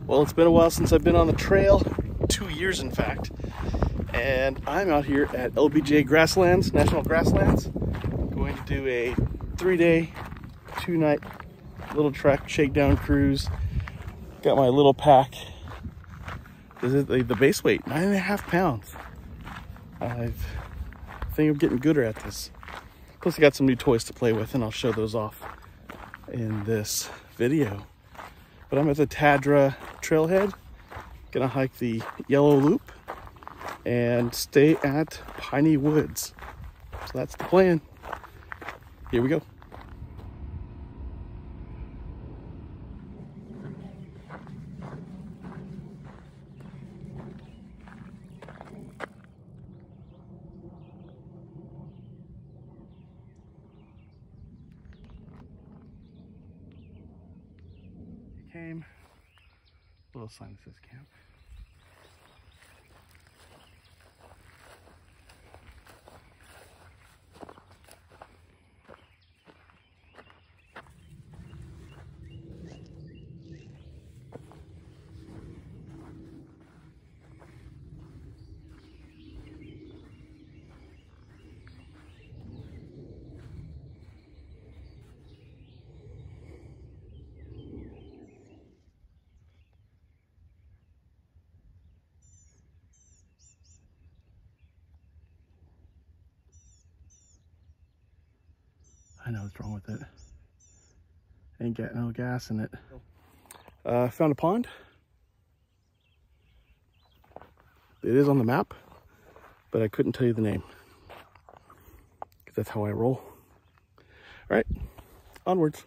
Well, it's been a while since I've been on the trail, 2 years in fact, and I'm out here at LBJ Grasslands, National Grasslands. I'm going to do a 3-day, 2-night little trek, shakedown cruise. Got my little pack. This is the base weight, 9.5 pounds. I think I'm getting gooder at this. Plus I got some new toys to play with, and I'll show those off in this video. But I'm at the Tadra trailhead, gonna hike the Yellow Loop and stay at Piney Woods. So that's the plan. Here we go. Came, little sign that says camp. I know what's wrong with it. Ain't got no gas in it. Found a pond. It is on the map, but I couldn't tell you the name, because that's how I roll. All right, onwards.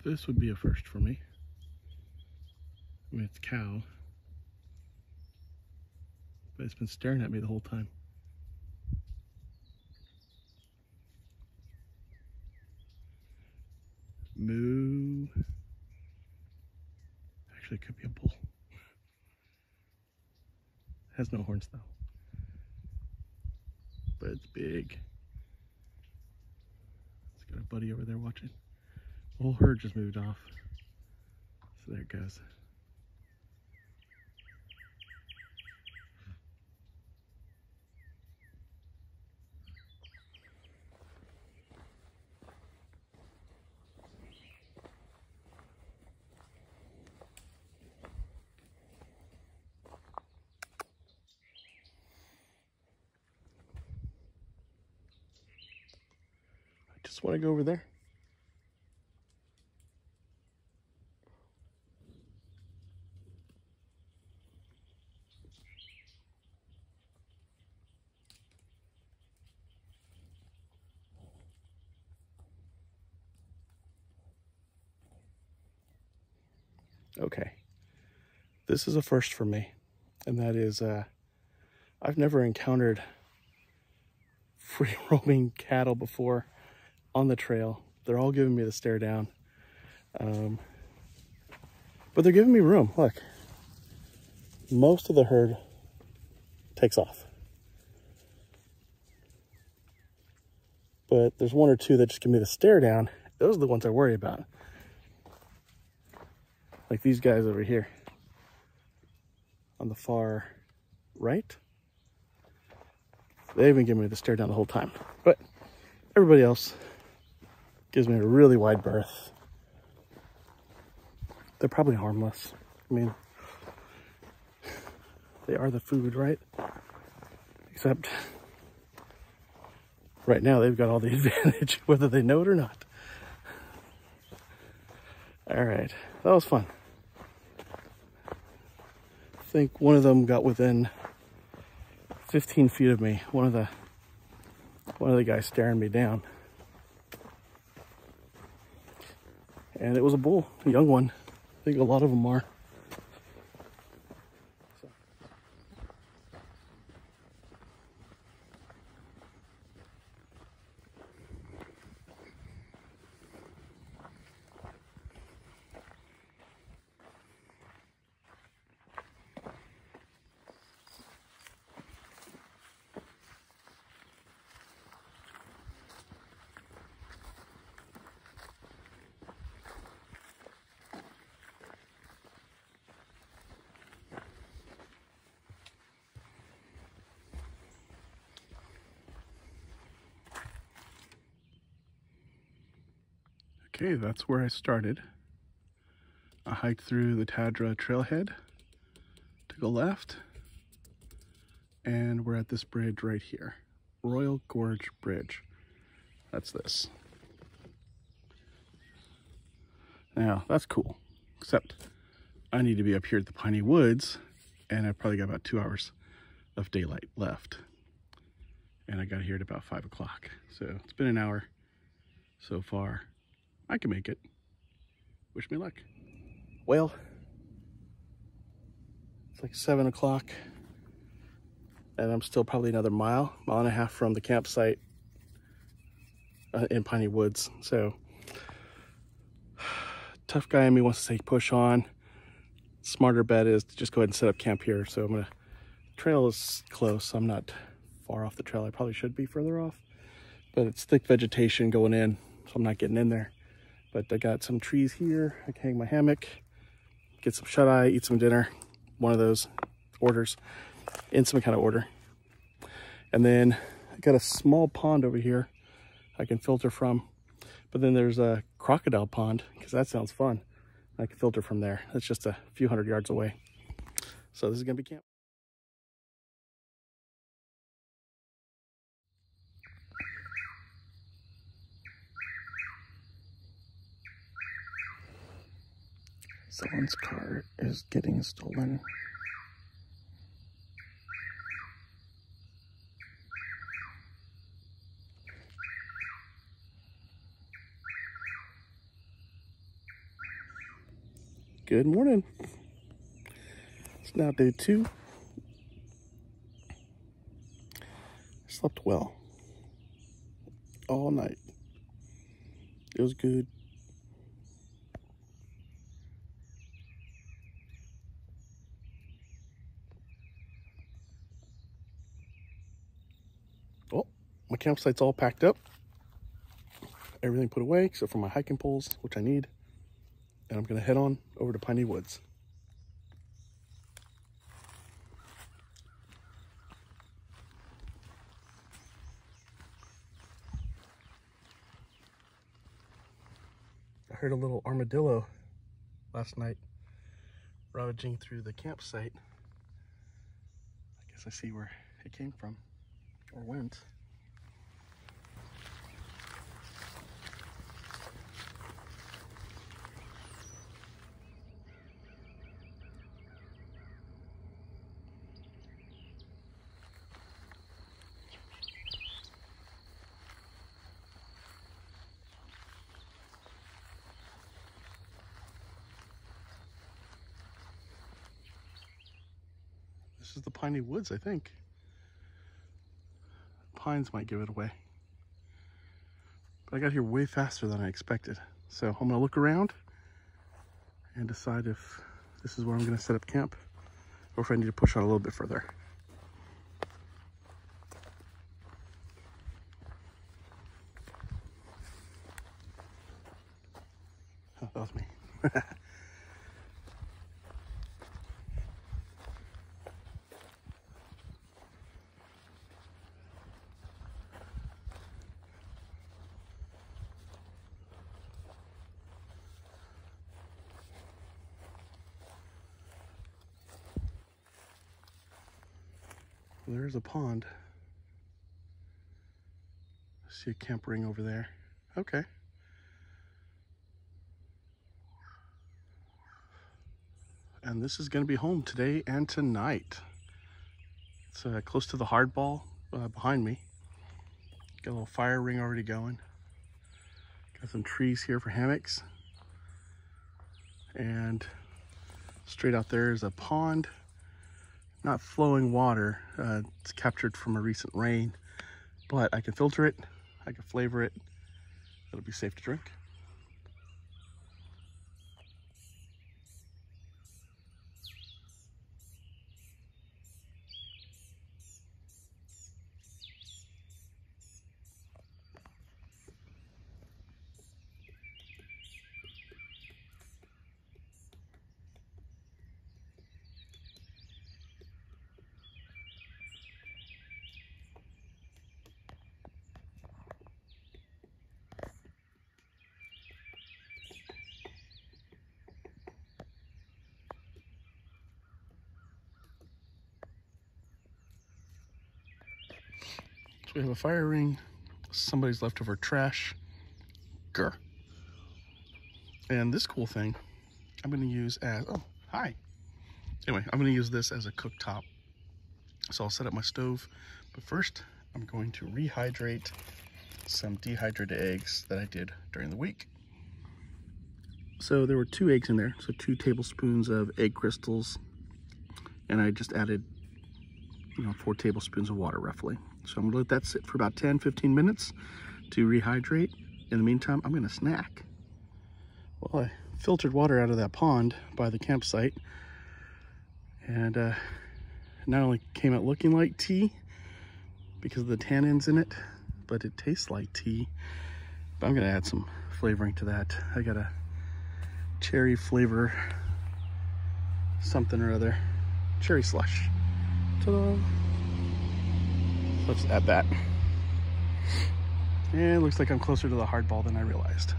This would be a first for me. I mean, it's a cow, but it's been staring at me the whole time. Moo. Actually, it could be a bull. Has no horns though, but it's big. It's got a buddy over there watching. The whole herd just moved off. So there it goes. I just want to go over there. Okay, this is a first for me, and that is I've never encountered free roaming cattle before on the trail. They're all giving me the stare down, but they're giving me room. Look, most of the herd takes off, but there's one or two that just give me the stare down. Those are the ones I worry about. Like these guys over here on the far right. They've been giving me the stare down the whole time. But everybody else gives me a really wide berth. They're probably harmless. I mean, they are the food, right? Except right now they've got all the advantage, whether they know it or not. All right, that was fun. I think one of them got within 15 feet of me. One of the guys staring me down. And it was a bull, a young one. I think a lot of them are. Okay, that's where I started. I hiked through the Tadra trailhead, took a left, and we're at this bridge right here. Royal Gorge Bridge. That's this. Now, that's cool, except I need to be up here at the Piney Woods, and I've probably got about 2 hours of daylight left. And I got here at about 5 o'clock. So it's been an hour so far. I can make it. Wish me luck. Well, it's like 7 o'clock, and I'm still probably another mile and a half from the campsite in Piney Woods. So, tough guy in me wants to say push on. Smarter bet is to just go ahead and set up camp here. So trail is close. I'm not far off the trail. I probably should be further off, but it's thick vegetation going in, so I'm not getting in there. But I got some trees here. I can hang my hammock, get some shut-eye, eat some dinner. One of those orders, in some kind of order. And then I got a small pond over here I can filter from. But then there's a crocodile pond, because that sounds fun. I can filter from there. That's just a few hundred yards away. So this is gonna be camp. Someone's car is getting stolen. Good morning. It's now day 2. I slept well all night. It was good. Well, my campsite's all packed up. Everything put away except for my hiking poles, which I need. And I'm gonna head on over to Piney Woods. I heard a little armadillo last night ravaging through the campsite. I guess I see where it came from, or went. This is the Piney Woods, I think. Pines might give it away. But I got here way faster than I expected. So I'm gonna look around and decide if this is where I'm gonna set up camp or if I need to push out a little bit further. Oh, that was me. There's a pond. I see a camp ring over there. Okay. And this is going to be home today and tonight. It's close to the hardball behind me. Got a little fire ring already going. Got some trees here for hammocks. and straight out there is a pond. Not flowing water, it's captured from a recent rain, but I can filter it, I can flavor it, it'll be safe to drink. So we have a fire ring, somebody's leftover trash, grr. And this cool thing, I'm gonna use as, oh, hi. Anyway, I'm gonna use this as a cooktop. So I'll set up my stove, but first I'm going to rehydrate some dehydrated eggs that I did during the week. So there were 2 eggs in there, so 2 tablespoons of egg crystals, and I just added 4 tablespoons of water roughly. So I'm gonna let that sit for about 10-15 minutes to rehydrate. In the meantime, I'm gonna snack. Well, I filtered water out of that pond by the campsite, and not only came out looking like tea because of the tannins in it, but it tastes like tea. But I'm gonna add some flavoring to that. I got a cherry flavor, something or other, cherry slush. Ta-da! Let's add that. And it looks like I'm closer to the hardball than I realized.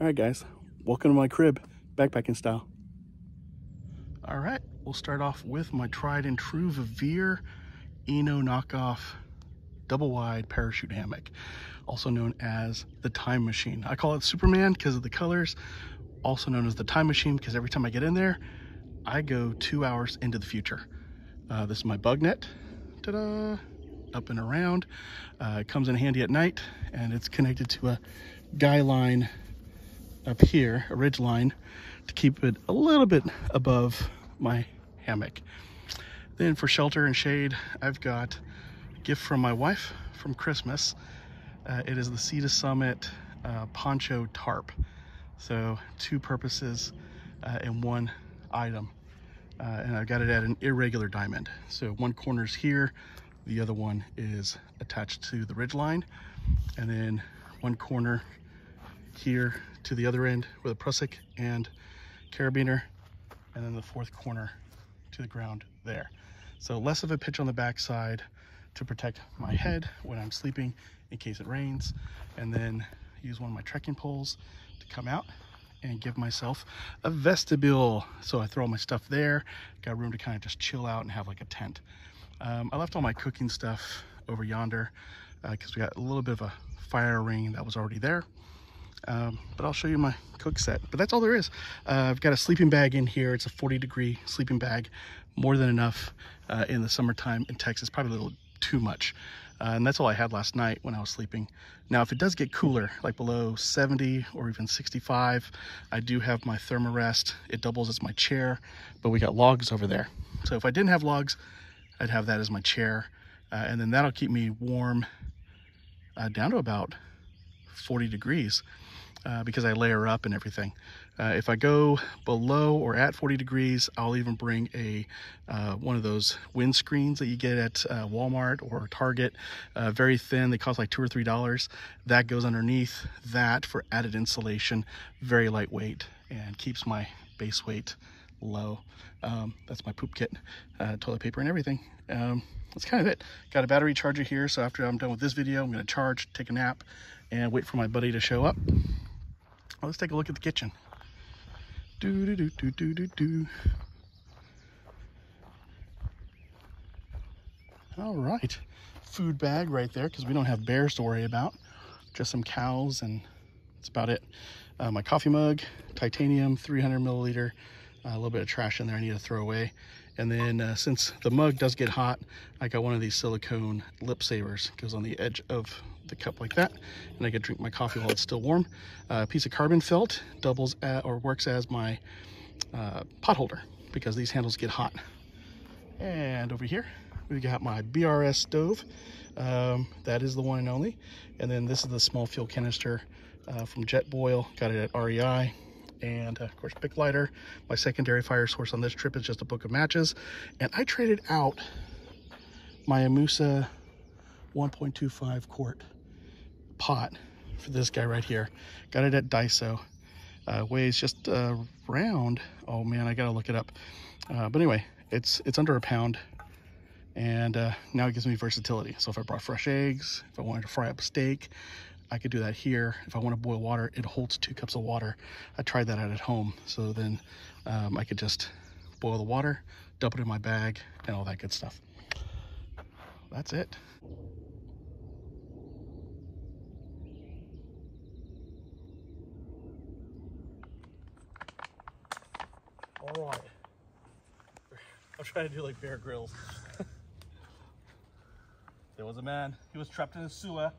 All right, guys, welcome to my crib, backpacking style. All right, we'll start off with my tried and true Vivere Eno knockoff double wide parachute hammock, also known as the Time Machine. I call it Superman because of the colors, also known as the Time Machine because every time I get in there, I go 2 hours into the future. This is my bug net, ta-da, up and around. It comes in handy at night, and it's connected to a guy line up here, a ridge line, to keep it a little bit above my hammock. Then for shelter and shade, I've got a gift from my wife from Christmas. It is the Sea to Summit poncho tarp. So 2 purposes in 1 item. And I've got it at an irregular diamond. So 1 corner's here, the other one is attached to the ridge line, and then 1 corner here to the other end with a prusik and carabiner, and then the 4th corner to the ground there. So less of a pitch on the back side to protect my head when I'm sleeping in case it rains, and then use one of my trekking poles to come out and give myself a vestibule. So I throw all my stuff there, got room to kind of just chill out and have like a tent. I left all my cooking stuff over yonder because we got a little bit of a fire ring that was already there. But I'll show you my cook set. But that's all there is. I've got a sleeping bag in here. It's a 40-degree sleeping bag, more than enough in the summertime in Texas, probably a little too much. And that's all I had last night when I was sleeping. Now, if it does get cooler, like below 70 or even 65, I do have my thermarest. It doubles as my chair, but we got logs over there. So if I didn't have logs, I'd have that as my chair. And then that'll keep me warm down to about 40 degrees. Because I layer up and everything. If I go below or at 40 degrees, I'll even bring a one of those wind screens that you get at Walmart or Target, very thin. They cost like $2 or $3. That goes underneath that for added insulation, very lightweight, and keeps my base weight low. That's my poop kit, toilet paper and everything. that's kind of it. Got a battery charger here, so after I'm done with this video, I'm going to charge, take a nap, and wait for my buddy to show up. Well, let's take a look at the kitchen. All right, food bag right there, because we don't have bears to worry about. Just some cows, and that's about it. My coffee mug, titanium, 300 milliliter. A little bit of trash in there I need to throw away. And then since the mug does get hot, I got one of these silicone lip savers. Goes on the edge of the cup like that, and I can drink my coffee while it's still warm. A piece of carbon felt doubles or works as my pot holder, because these handles get hot. And over here we got my BRS stove. That is the one and only. And then this is the small fuel canister from Jetboil. Got it at REI. And of course, Bic lighter. My secondary fire source on this trip is just a book of matches. And I traded out my Amusa 1.25 quart pot for this guy right here. Got it at Daiso. Weighs just around, oh man, I gotta look it up. But anyway, it's under a pound. And now it gives me versatility. So if I brought fresh eggs, if I wanted to fry up a steak, I could do that here. If I want to boil water, it holds 2 cups of water. I tried that out at home. So then I could just boil the water, dump it in my bag, and all that good stuff. That's it. All right. I'm trying to do like Bear Grylls. There was a man, he was trapped in a sewer,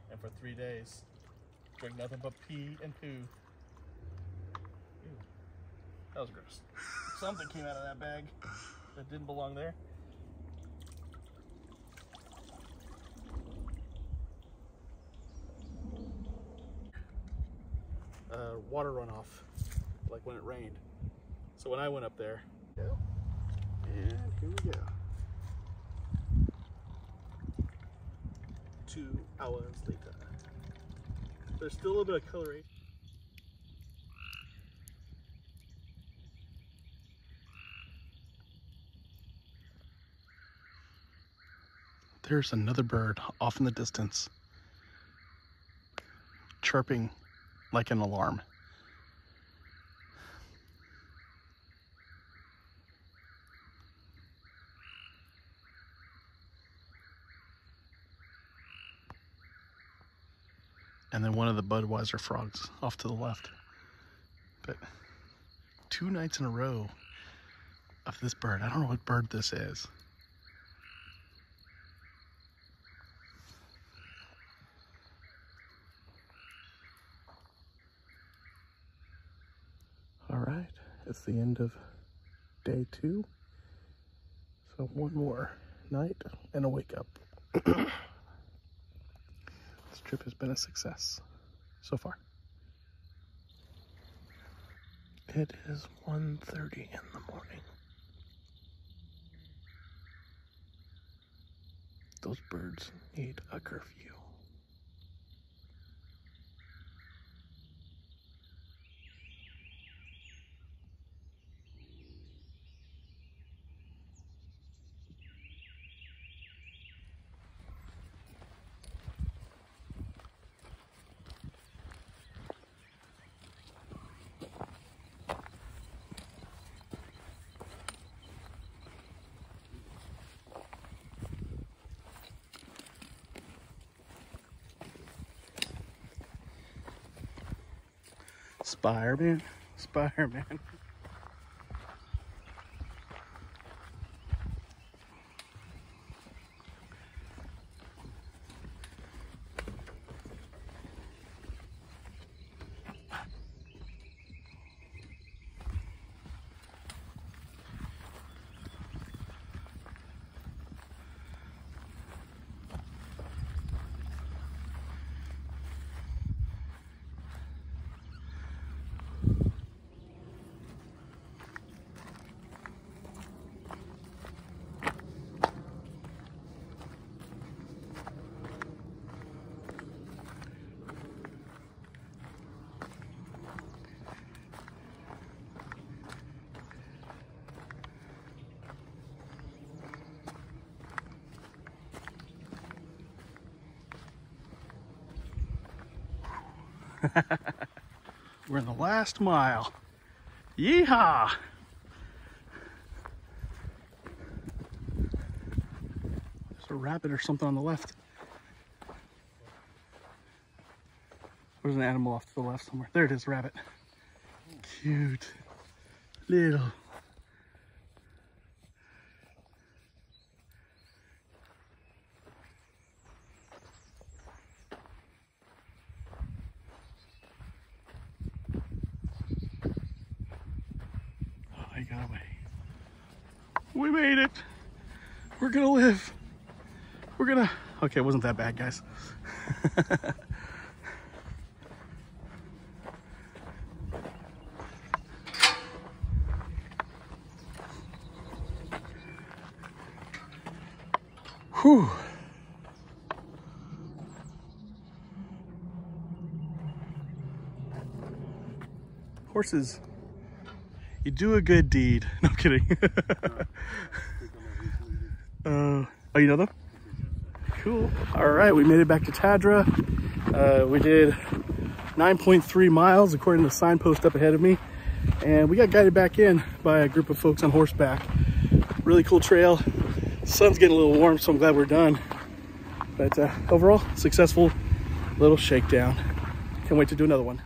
and for 3 days, drank nothing but pee and poo. Ew, that was gross. Something came out of that bag that didn't belong there. Water runoff, like when it rained. So when I went up there, and here we go. 2 hours later. There's still a little bit of coloration. There's another bird off in the distance, chirping like an alarm. And then one of the Budweiser frogs off to the left. But 2 nights in a row of this bird. I don't know what bird this is. All right, it's the end of day 2. So one more night and a wake up. This trip has been a success so far. It is 1:30 in the morning. Those birds need a curfew. Spider-Man, Spider-Man. We're in the last mile. Yeehaw! There's a rabbit or something on the left. There's an animal off to the left somewhere. There it is, rabbit. Cute. Little. Oh, he got away. We made it. We're gonna live. We're gonna... Okay, it wasn't that bad, guys. Whew. Horses, you do a good deed. No kidding. Oh, you know them? Cool. All right, we made it back to Tadra. We did 9.3 miles according to the signpost up ahead of me. And we got guided back in by a group of folks on horseback. Really cool trail. Sun's getting a little warm, so I'm glad we're done. But overall, successful little shakedown. Can't wait to do another one.